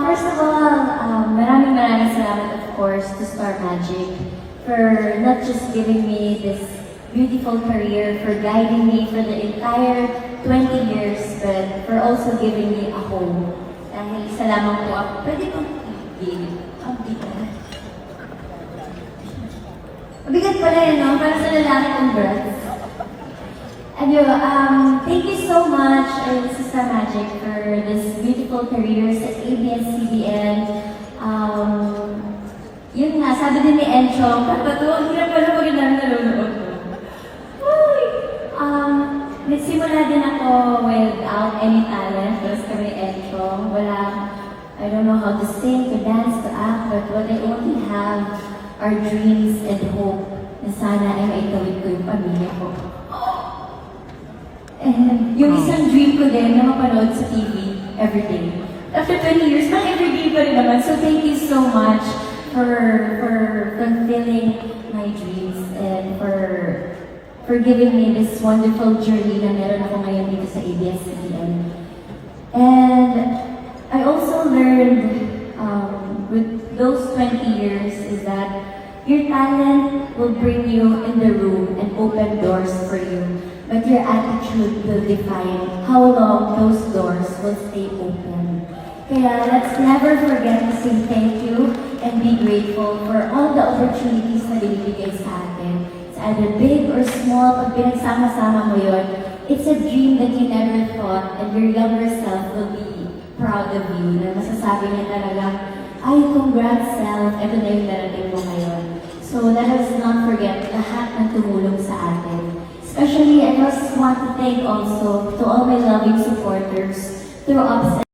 First of all, maraming salamat, of course, to Star Magic for not just giving me this beautiful career, for guiding me for the entire 20 years, but for also giving me a home. Dahil isa lamang po ako. Pwede pong i-gig. Ang bigat. Mabigat pala yun, no? Para sa lalaki, congrats. Thank you so much, Star Magic, for this beautiful career sa ABS-CBN. Yun nga, sabi din ni Enchong, pato, ang hirap pala pag namin nanonood ko. Nagsimula din ako without any talent, tapos kami Enchong. I don't know how to sing, to dance, to act, but what I only have are dreams and hope na sana ay maitawid ko yung pamilya ko. And yung isang dream ko din na mapanood sa TV everyday. After 20 years, not everyday pa rin naman. So thank you so much for fulfilling my dreams and for giving me this wonderful journey na meron ako ngayon dito sa ABS-CBN. And I also learned with those 20 years is that your talent will bring you in the room and open doors for you. But your attitude will define how long those doors will stay open. Kaya let's never forget to say thank you and be grateful for all the opportunities na binibigay sa atin. It's either big or small, pag pinagsama-sama mo yun, it's a dream that you never thought and your younger self will be proud of you. Na masasabi niya talaga, ay, congrats self, ito na yung narating mo ngayon. So let us not forget lahat ng tumulong sa atin. Especially, I just want to thank also to all my loving supporters through ups